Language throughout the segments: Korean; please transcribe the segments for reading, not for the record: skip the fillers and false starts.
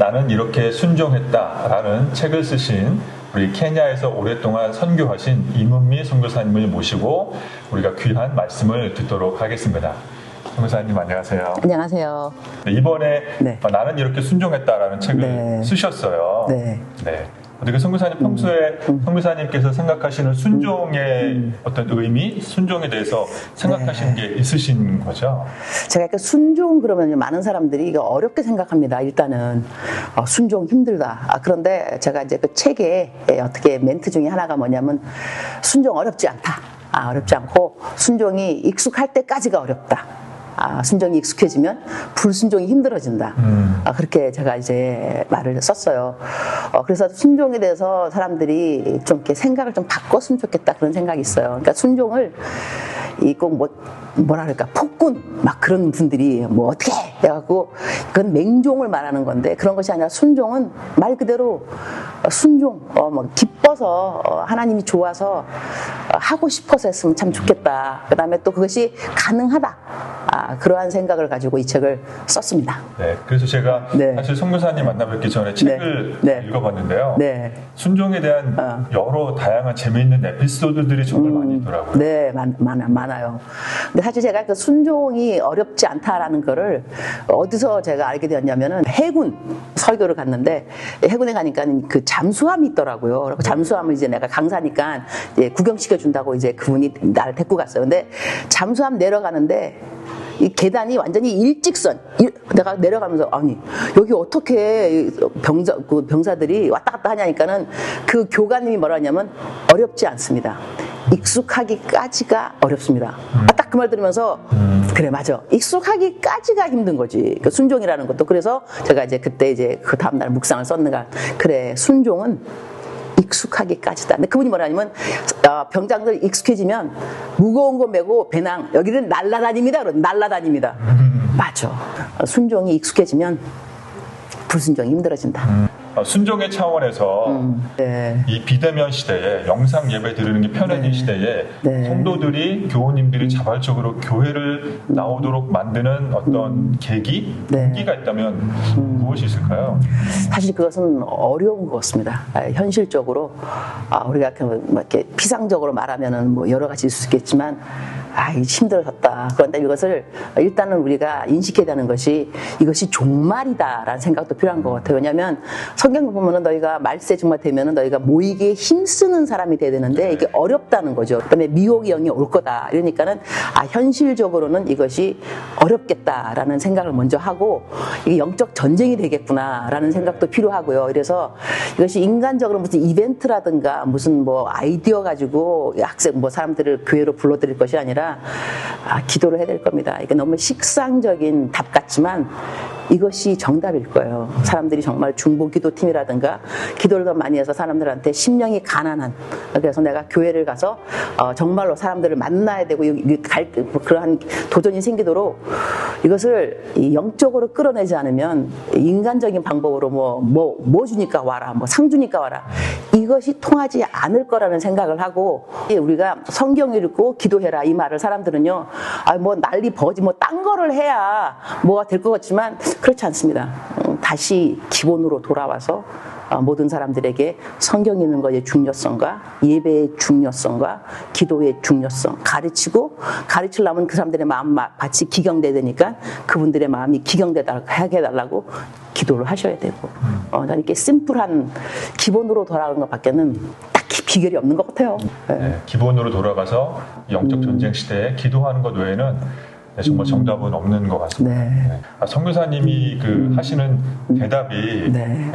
나는 이렇게 순종했다라는 책을 쓰신 우리 케냐에서 오랫동안 선교하신 이문미 선교사님을 모시고 우리가 귀한 말씀을 듣도록 하겠습니다. 선교사님 안녕하세요. 안녕하세요. 이번에 네. 나는 이렇게 순종했다라는 책을 네. 쓰셨어요. 네. 네. 어떻게 선교사님 평소에 선교사님께서 생각하시는 순종의 어떤 의미, 순종에 대해서 생각하시는 게 있으신 거죠? 제가 그 순종 그러면 많은 사람들이 이거 어렵게 생각합니다. 일단은 순종 힘들다. 그런데 제가 이제 그 책에 어떻게 멘트 중에 하나가 뭐냐면 순종 어렵지 않다. 어렵지 않고 순종이 익숙할 때까지가 어렵다. 순종이 익숙해지면 불순종이 힘들어진다. 그렇게 제가 이제 말을 썼어요. 그래서 순종에 대해서 사람들이 좀 이렇게 생각을 좀 바꿨으면 좋겠다 그런 생각이 있어요. 그러니까 순종을 꼭 뭐라 그럴까 폭군 막 그런 분들이 뭐 어떻게 해갖고 그건 맹종을 말하는 건데 그런 것이 아니라 순종은 말 그대로 순종 뭐 기뻐서 하나님이 좋아서 하고 싶어서 했으면 참 좋겠다. 그 다음에 또 그것이 가능하다. 그러한 생각을 가지고 이 책을 썼습니다. 네, 그래서 제가 네. 사실 선교사님 만나뵙기 전에 책을 읽어봤는데요. 네. 순종에 대한 여러 다양한 재미있는 에피소드들이 정말 많이 있더라고요. 네, 많아요. 근데 사실 제가 그 순종이 어렵지 않다라는 거를 어디서 제가 알게 되었냐면은 해군 설교를 갔는데 해군에 가니까 그 잠수함이 있더라고요. 그리고 잠수함을 이제 내가 강사니까 이제 구경시켜 준다고 이제 그분이 나를 데리고 갔어요. 근데 잠수함 내려가는데 이 계단이 완전히 일직선. 내가 내려가면서 아니 여기 어떻게 병사들이 왔다 갔다 하냐니까는 그 교관님이 뭐라 하냐면 어렵지 않습니다. 익숙하기까지가 어렵습니다. 딱 그 말 들으면서 그래 맞아. 익숙하기까지가 힘든 거지. 그 순종이라는 것도. 그래서 제가 이제 그때 이제 그 다음날 묵상을 썼는가. 그래 순종은 익숙하기까지다. 근데 그분이 뭐라냐면 병장들 익숙해지면 무거운 거 메고 배낭 여기를 날라다닙니다. 날라다닙니다. 맞아. 순종이 익숙해지면 불순종이 힘들어진다. 순종의 차원에서 네. 이 비대면 시대에 영상 예배 드리는 게 편해진 시대에 성도들이 교우님들이 자발적으로 교회를 나오도록 만드는 어떤 계기, 동기가 있다면 무엇이 있을까요? 사실 그것은 어려운 것 같습니다. 현실적으로 우리가 이렇게 피상적으로 말하면은 뭐 여러 가지 있을 수 있겠지만 힘들어졌다. 그런데 이것을 일단은 우리가 인식해야 되는 것이 이것이 종말이다라는 생각도 필요한 것 같아요. 왜냐하면 성경 보면은 너희가 말세 정말 되면은 너희가 모이기에 힘쓰는 사람이 돼야 되는데 이게 어렵다는 거죠. 그다음에 미혹의 영이 올 거다. 이러니까는 현실적으로는 이것이 어렵겠다라는 생각을 먼저 하고 이게 영적 전쟁이 되겠구나라는 생각도 필요하고요. 그래서 이것이 인간적으로 무슨 이벤트라든가 무슨 뭐 아이디어 가지고 학생 뭐 사람들을 교회로 불러들일 것이 아니라 기도를 해야 될 겁니다. 이게 너무 식상적인 답 같지만 이것이 정답일 거예요. 사람들이 정말 중보기도팀이라든가 기도를 더 많이 해서 사람들한테 심령이 가난한 그래서 내가 교회를 가서 정말로 사람들을 만나야 되고 그러한 도전이 생기도록 이것을 영적으로 끌어내지 않으면 인간적인 방법으로 뭐 주니까 와라 뭐 상 주니까 와라 이것이 통하지 않을 거라는 생각을 하고 우리가 성경 읽고 기도해라 이 말을 사람들은요 뭐 난리 버지 뭐 딴 거를 해야 뭐가 될 것 같지만 그렇지 않습니다. 다시 기본으로 돌아와서 모든 사람들에게 성경 읽는 것의 중요성과 예배의 중요성과 기도의 중요성 가르치려면 그 사람들의 마음 같이 기경돼야 되니까 그분들의 마음이 기경되게 해달라고 기도를 하셔야 되고 저는 이렇게 심플한 기본으로 돌아가는 것밖에는 딱히 비결이 없는 것 같아요. 네, 기본으로 돌아가서 영적 전쟁 시대에 기도하는 것 외에는 정말 정답은 없는 것 같습니다. 네. 선교사님이 하시는 대답이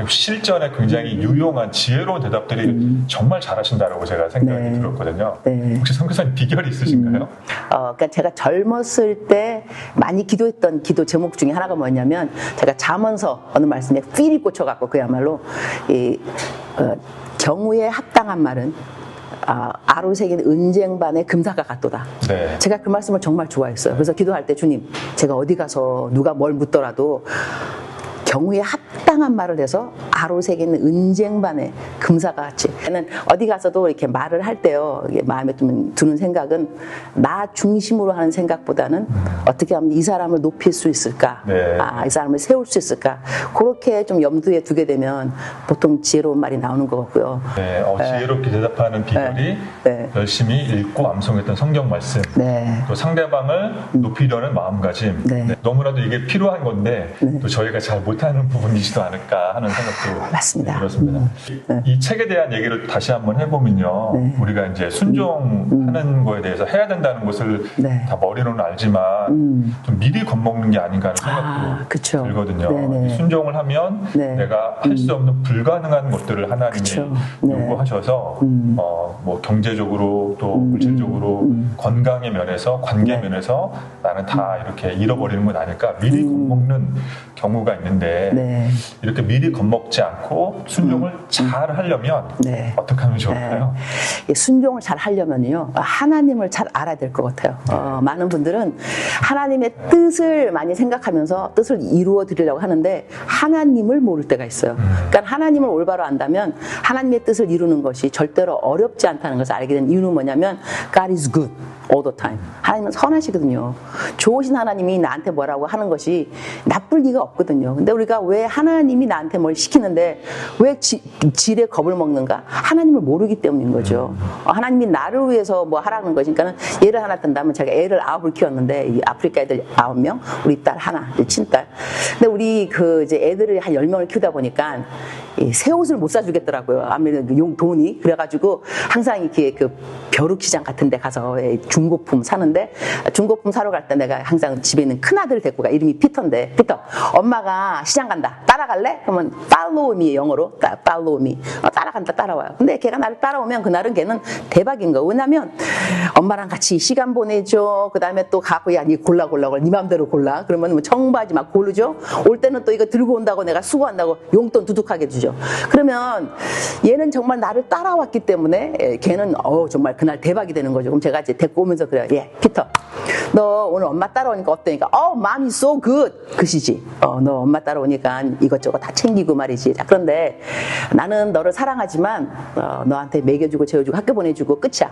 실전에 굉장히 유용한 지혜로운 대답들이 정말 잘하신다고 제가 생각이 들었거든요. 혹시 선교사님 비결이 있으신가요? 그러니까 제가 젊었을 때 많이 기도했던 기도 제목 중에 하나가 뭐냐면 제가 잠언서 어느 말씀에 필이 꽂혀갖고 그야말로 경우에 합당한 말은 아로새긴 은쟁반의 금사가 같도다. 네. 제가 그 말씀을 정말 좋아했어요. 그래서 기도할 때 주님 제가 어디 가서 누가 뭘 묻더라도 경우에 합당한 말을 해서 아로색에 있는 은쟁반의 금사가 같이. 저는 어디 가서도 이렇게 말을 할 때요, 이게 마음에 드는 생각은 나 중심으로 하는 생각보다는 어떻게 하면 이 사람을 높일 수 있을까, 네. 이 사람을 세울 수 있을까, 그렇게 좀 염두에 두게 되면 보통 지혜로운 말이 나오는 것 같고요. 네, 지혜롭게 대답하는 비결이 네. 열심히 읽고 암송했던 성경 말씀, 네. 또 상대방을 높이려는 마음가짐. 네. 네, 너무나도 이게 필요한 건데 또 저희가 잘 못하는 부분이지도 않을까 하는 생각도 맞습니다. 들었습니다. 이 책에 대한 얘기를 다시 한번 해보면요, 네. 우리가 이제 순종하는 거에 대해서 해야 된다는 것을 네. 다 머리로는 알지만 좀 미리 겁먹는 게 아닌가 하는 생각도 그쵸. 들거든요. 네네. 순종을 하면 네. 내가 할 수 없는 불가능한 것들을 하나님이 그쵸. 네. 요구하셔서 뭐 경제적으로 또 물질적으로 건강의 면에서 관계 네. 면에서 나는 다 이렇게 잃어버리는 건 아닐까 미리 겁먹는 경우가 있는데 네. 이렇게 미리 겁먹지 않고 순종을 잘 하려면 네. 어떻게 하면 좋을까요? 네. 순종을 잘 하려면요, 하나님을 잘 알아야 될 것 같아요. 많은 분들은 하나님의 뜻을 많이 생각하면서 뜻을 이루어 드리려고 하는데 하나님을 모를 때가 있어요. 그러니까 하나님을 올바로 안다면 하나님의 뜻을 이루는 것이 절대로 어렵지 않다는 것을 알게 된 이유는 뭐냐면 God is good all the time. 하나님은 선하시거든요. 좋으신 하나님이 나한테 뭐라고 하는 것이 나쁠 리가 없거든요. 근데 우리가 왜 하나님이 나한테 뭘 시키는데 왜 질에 겁을 먹는가? 하나님을 모르기 때문인 거죠. 하나님이 나를 위해서 뭐 하라는 것이, 그러니까 예를 하나 든다면 제가 애를 9을 키웠는데 이 아프리카 애들 9명, 우리 딸 하나, 친딸. 근데 우리 이제 애들을 한 10명을 키우다 보니까 새 옷을 못 사주겠더라고요. 아무래도 돈이. 그래가지고 항상 이렇게 벼룩시장 같은 데 가서 중고품 사는데, 중고품 사러 갈 때 내가 항상 집에 있는 큰아들 데리고 가. 이름이 피터인데, 피터, 엄마가 시장 간다. 따라갈래? 그러면 follow me, 영어로. follow me. 따라간다, 따라와요. 근데 걔가 나를 따라오면 그날은 걔는 대박인 거. 왜냐면 엄마랑 같이 시간 보내죠. 그 다음에 또 가고, 야, 니 골라. 니 맘대로 골라. 그러면 뭐 청바지 막 고르죠. 올 때는 또 이거 들고 온다고 내가 수고한다고 용돈 두둑하게 주죠. 그러면 얘는 정말 나를 따라왔기 때문에 걔는 정말 그날 대박이 되는 거죠. 그럼 제가 이제 데리고 오면서 그래요. 예, 피터, 너 오늘 엄마 따라오니까 어떠니까? Mom's so good. 그시지. 너 엄마 따라오니까 이것저것 다 챙기고 말이지. 자, 그런데 나는 너를 사랑하지만 너한테 먹여주고 재워주고 학교 보내주고 끝이야.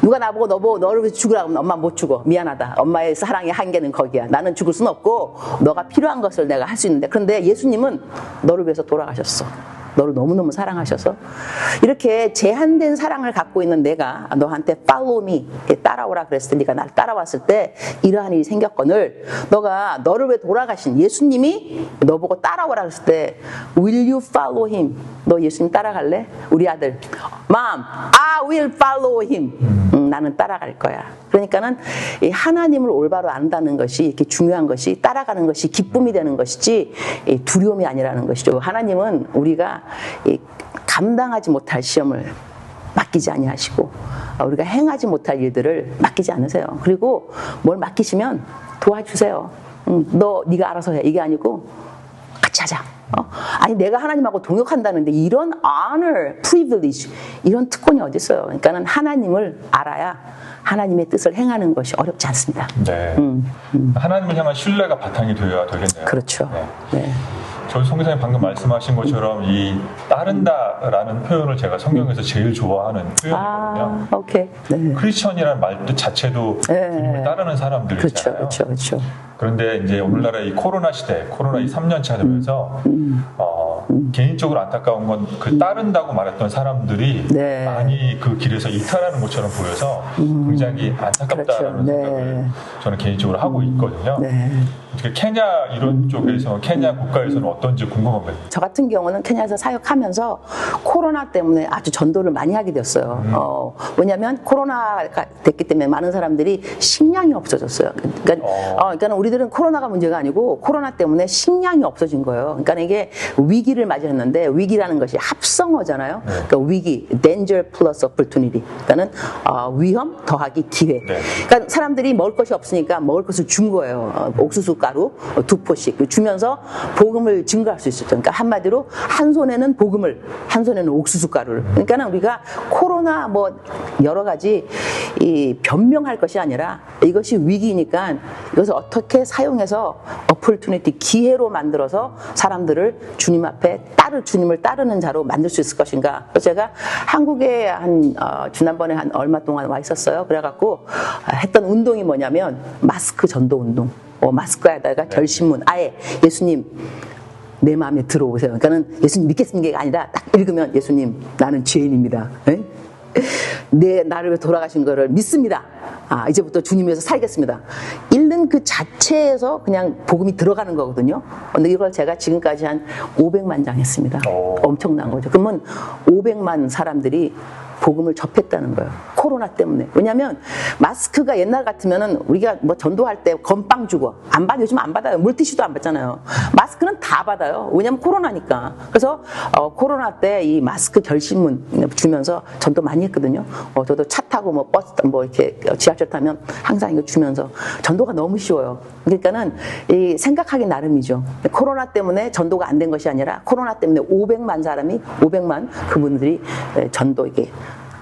누가 나보고 너를 위해서 죽으라고 하면 엄마 못 죽어. 미안하다. 엄마의 사랑의 한계는 거기야. 나는 죽을 수는 없고 너가 필요한 것을 내가 할 수 있는데, 그런데 예수님은 너를 위해서 돌아가셨어. 너를 너무너무 사랑하셔서 이렇게 제한된 사랑을 갖고 있는 내가 너한테 follow me, 따라오라 그랬을 때, 네가 나를 따라왔을 때 이러한 일이 생겼거늘 너가 너를 위해 돌아가신 예수님이 너보고 따라오라 그랬을 때 will you follow him? 너 예수님 따라갈래? 우리 아들 Mom, I will follow him. 나는 따라갈 거야. 그러니까는 이 하나님을 올바로 안다는 것이 이렇게 중요한 것이, 따라가는 것이 기쁨이 되는 것이지 두려움이 아니라는 것이죠. 하나님은 우리가 감당하지 못할 시험을 맡기지 아니하시고 우리가 행하지 못할 일들을 맡기지 않으세요. 그리고 뭘 맡기시면 도와주세요. 네가 알아서 해. 이게 아니고 같이 하자. 아니 내가 하나님하고 동역한다는데 이런 honor, privilege, 이런 특권이 어디 있어요? 그러니까는 하나님을 알아야 하나님의 뜻을 행하는 것이 어렵지 않습니다. 네. 하나님을 향한 신뢰가 바탕이 되어야 되겠네요. 그렇죠. 네. 네. 저희 송 기자님 방금 말씀하신 것처럼 이 따른다라는 표현을 제가 성경에서 제일 좋아하는 표현이거든요. 오케이. 네. 크리스천이라는 말 뜻 자체도 주님을 따르는 사람들이잖아요. 그렇죠. 그런데 이제 오늘날의 이 코로나 시대, 코로나 이 3년차 되면서 개인적으로 안타까운 건 그 따른다고 말했던 사람들이 네. 많이 그 길에서 이탈하는 것처럼 보여서 굉장히 안타깝다라는 생각을 저는 개인적으로 하고 있거든요. 네. 케냐 이런 쪽에서, 케냐 국가에서는 어떤지 궁금합니다. 저 같은 경우는 케냐에서 사역하면서 코로나 때문에 아주 전도를 많이 하게 됐어요. 왜냐하면 코로나가 됐기 때문에 많은 사람들이 식량이 없어졌어요. 그러니까 우리들은 코로나가 문제가 아니고 코로나 때문에 식량이 없어진 거예요. 그러니까 이게 위기를 맞이했는데, 위기라는 것이 합성어잖아요. 그러니까 위기, danger plus opportunity. 그러니까는 위험 더하기 기회. 네. 그러니까 사람들이 먹을 것이 없으니까 먹을 것을 준 거예요. 옥수수 가루 2포씩 주면서 복음을 증거할 수 있었죠. 그러니까 한마디로 한 손에는 복음을, 한 손에는 옥수수 가루를. 그러니까 우리가 코로나 뭐 여러 가지 이 변명할 것이 아니라 이것이 위기니까 이것을 어떻게 사용해서 opportunity, 기회로 만들어서 사람들을 주님 앞에 주님을 따르는 자로 만들 수 있을 것인가. 그래서 제가 한국에 지난번에 한 얼마 동안 와 있었어요. 그래갖고 했던 운동이 뭐냐면 마스크 전도 운동. 마스크에다가 결심문, 아예 예수님 내 마음에 들어오세요. 그러니까는 예수님 믿겠습니다가 아니라 딱 읽으면 예수님 나는 죄인입니다. 나를 위해 돌아가신 거를 믿습니다. 이제부터 주님 위해서 살겠습니다. 읽는 그 자체에서 그냥 복음이 들어가는 거거든요. 근데 이걸 제가 지금까지 한 500만 장 했습니다. 엄청난 거죠. 그러면 500만 사람들이 복음을 접했다는 거예요. 코로나 때문에. 왜냐하면 마스크가 옛날 같으면은 우리가 뭐 전도할 때 건빵 주고 안 받아요. 요즘 안 받아요. 물티슈도 안 받잖아요. 마스크는 다 받아요. 왜냐하면 코로나니까. 그래서 코로나 때 이 마스크 결심문 주면서 전도 많이 했거든요. 저도 차 타고 뭐 버스 뭐 이렇게 지하철 타면 항상 이거 주면서 전도가 너무 쉬워요. 그러니까는 이 생각하기 나름이죠. 코로나 때문에 전도가 안 된 것이 아니라 코로나 때문에 500만 그분들이 전도 이게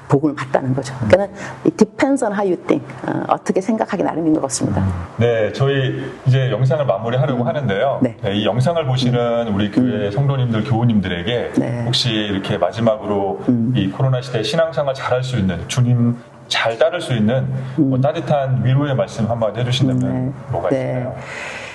복음을 받다는 거죠. 그러니까 it depends on how you think. 어떻게 생각하기 나름인 것 같습니다. 네, 저희 이제 영상을 마무리하려고 하는데요. 네. 이 영상을 보시는 우리 교회 성도님들, 교우님들에게 네. 혹시 이렇게 마지막으로 이 코로나 시대에 신앙생활 잘할 수 있는, 주님 잘 따를 수 있는 따뜻한 위로의 말씀 한마디 해주신다면 뭐가 있을까요?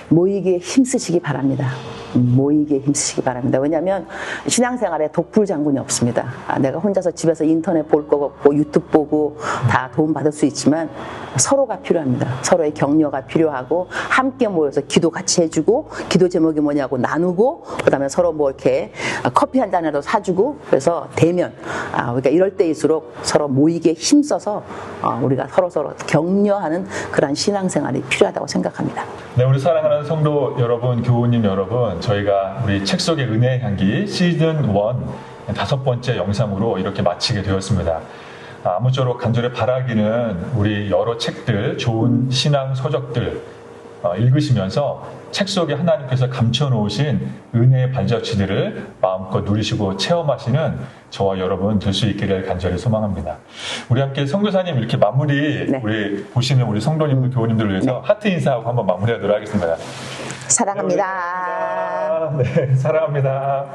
모이기에 힘쓰시기 바랍니다. 모이기에 힘쓰시기 바랍니다. 왜냐하면 신앙생활에 독불장군이 없습니다. 내가 혼자서 집에서 인터넷 볼 거 없고 유튜브 보고 다 도움 받을 수 있지만 서로가 필요합니다. 서로의 격려가 필요하고 함께 모여서 기도 같이 해주고 기도 제목이 뭐냐고 나누고 그다음에 서로 뭐 이렇게 커피 한 잔이라도 사주고 그래서 대면 그러니까 이럴 때일수록 서로 모이기에 힘써서 우리가 서로 격려하는 그런 신앙생활이 필요하다고 생각합니다. 네, 우리 사랑하는 성도 여러분, 교우님 여러분, 저희가 우리 책 속의 은혜의 향기 시즌 1 5번째 영상으로 이렇게 마치게 되었습니다. 아무쪼록 간절히 바라기는 우리 여러 책들, 좋은 신앙 서적들 읽으시면서 책 속에 하나님께서 감춰놓으신 은혜의 발자취들을 마음껏 누리시고 체험하시는 저와 여러분 될 수 있기를 간절히 소망합니다. 우리 함께 선교사님 이렇게 마무리, 네. 우리 보시는 우리 성도님들, 교우님들을 위해서 네. 하트 인사하고 한번 마무리하도록 하겠습니다. 사랑합니다. 네, 사랑합니다.